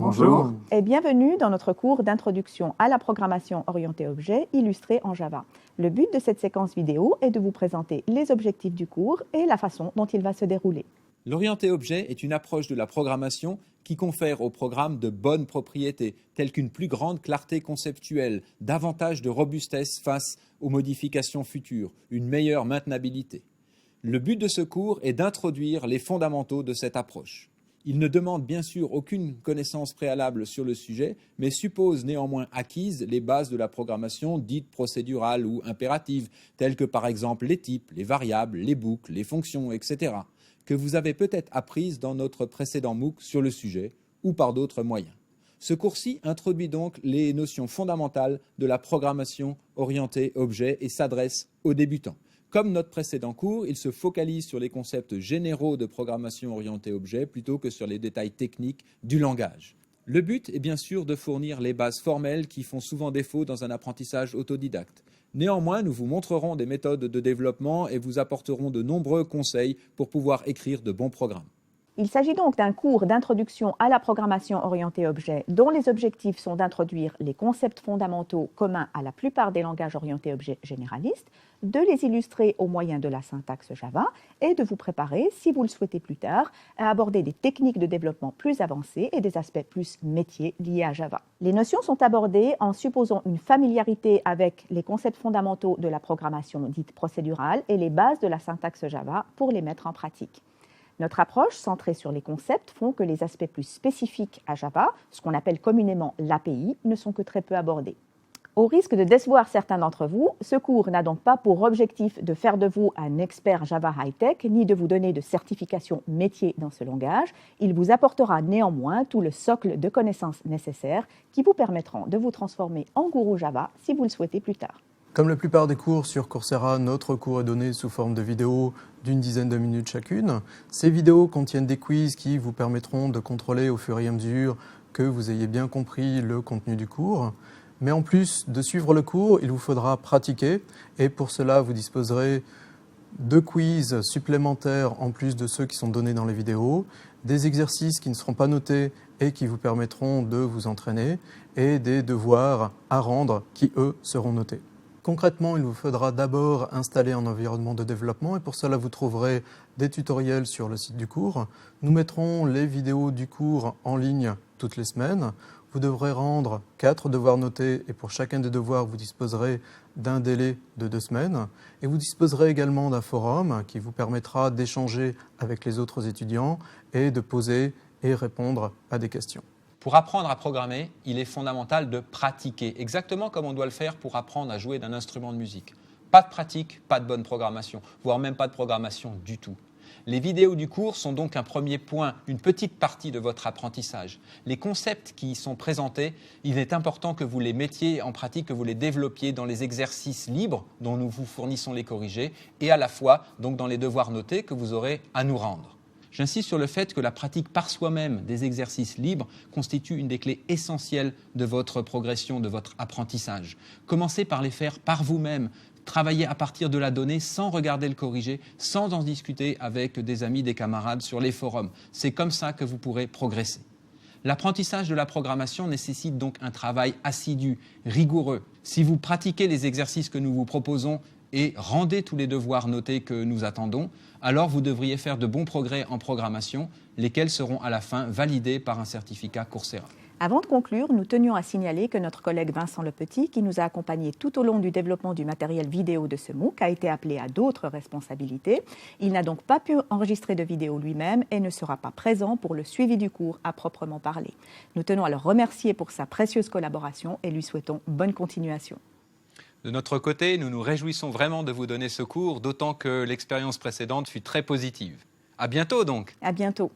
Bonjour. Et bienvenue dans notre cours d'introduction à la programmation orientée objet illustrée en Java. Le but de cette séquence vidéo est de vous présenter les objectifs du cours et la façon dont il va se dérouler. L'orienté objet est une approche de la programmation qui confère au programme de bonnes propriétés, telles qu'une plus grande clarté conceptuelle, davantage de robustesse face aux modifications futures, une meilleure maintenabilité. Le but de ce cours est d'introduire les fondamentaux de cette approche. Il ne demande bien sûr aucune connaissance préalable sur le sujet, mais suppose néanmoins acquises les bases de la programmation dite procédurale ou impérative, telles que par exemple les types, les variables, les boucles, les fonctions, etc., que vous avez peut-être apprises dans notre précédent MOOC sur le sujet ou par d'autres moyens. Ce cours-ci introduit donc les notions fondamentales de la programmation orientée objet et s'adresse aux débutants. Comme notre précédent cours, il se focalise sur les concepts généraux de programmation orientée objet plutôt que sur les détails techniques du langage. Le but est bien sûr de fournir les bases formelles qui font souvent défaut dans un apprentissage autodidacte. Néanmoins, nous vous montrerons des méthodes de développement et vous apporterons de nombreux conseils pour pouvoir écrire de bons programmes. Il s'agit donc d'un cours d'introduction à la programmation orientée objet dont les objectifs sont d'introduire les concepts fondamentaux communs à la plupart des langages orientés objets généralistes, de les illustrer au moyen de la syntaxe Java et de vous préparer, si vous le souhaitez plus tard, à aborder des techniques de développement plus avancées et des aspects plus métiers liés à Java. Les notions sont abordées en supposant une familiarité avec les concepts fondamentaux de la programmation dite procédurale et les bases de la syntaxe Java pour les mettre en pratique. Notre approche centrée sur les concepts font que les aspects plus spécifiques à Java, ce qu'on appelle communément l'API, ne sont que très peu abordés. Au risque de décevoir certains d'entre vous, ce cours n'a donc pas pour objectif de faire de vous un expert Java high-tech, ni de vous donner de certification métier dans ce langage. Il vous apportera néanmoins tout le socle de connaissances nécessaires qui vous permettront de vous transformer en gourou Java si vous le souhaitez plus tard. Comme la plupart des cours sur Coursera, notre cours est donné sous forme de vidéos d'une dizaine de minutes chacune. Ces vidéos contiennent des quiz qui vous permettront de contrôler au fur et à mesure que vous ayez bien compris le contenu du cours. Mais en plus de suivre le cours, il vous faudra pratiquer et pour cela, vous disposerez de quiz supplémentaires en plus de ceux qui sont donnés dans les vidéos, des exercices qui ne seront pas notés et qui vous permettront de vous entraîner et des devoirs à rendre qui, eux, seront notés. Concrètement, il vous faudra d'abord installer un environnement de développement et pour cela, vous trouverez des tutoriels sur le site du cours. Nous mettrons les vidéos du cours en ligne toutes les semaines. Vous devrez rendre 4 devoirs notés et pour chacun des devoirs, vous disposerez d'un délai de 2 semaines. Et vous disposerez également d'un forum qui vous permettra d'échanger avec les autres étudiants et de poser et répondre à des questions. Pour apprendre à programmer, il est fondamental de pratiquer, exactement comme on doit le faire pour apprendre à jouer d'un instrument de musique. Pas de pratique, pas de bonne programmation, voire même pas de programmation du tout. Les vidéos du cours sont donc un premier point, une petite partie de votre apprentissage. Les concepts qui y sont présentés, il est important que vous les mettiez en pratique, que vous les développiez dans les exercices libres dont nous vous fournissons les corrigés et à la fois donc dans les devoirs notés que vous aurez à nous rendre. J'insiste sur le fait que la pratique par soi-même des exercices libres constitue une des clés essentielles de votre progression, de votre apprentissage. Commencez par les faire par vous-même. Travaillez à partir de la donnée sans regarder le corrigé, sans en discuter avec des amis, des camarades sur les forums. C'est comme ça que vous pourrez progresser. L'apprentissage de la programmation nécessite donc un travail assidu, rigoureux. Si vous pratiquez les exercices que nous vous proposons et rendez tous les devoirs notés que nous attendons, alors vous devriez faire de bons progrès en programmation, lesquels seront à la fin validés par un certificat Coursera. Avant de conclure, nous tenions à signaler que notre collègue Vincent Lepetit, qui nous a accompagnés tout au long du développement du matériel vidéo de ce MOOC, a été appelé à d'autres responsabilités. Il n'a donc pas pu enregistrer de vidéo lui-même et ne sera pas présent pour le suivi du cours à proprement parler. Nous tenons à le remercier pour sa précieuse collaboration et lui souhaitons bonne continuation. De notre côté, nous nous réjouissons vraiment de vous donner ce cours, d'autant que l'expérience précédente fut très positive. À bientôt donc. À bientôt.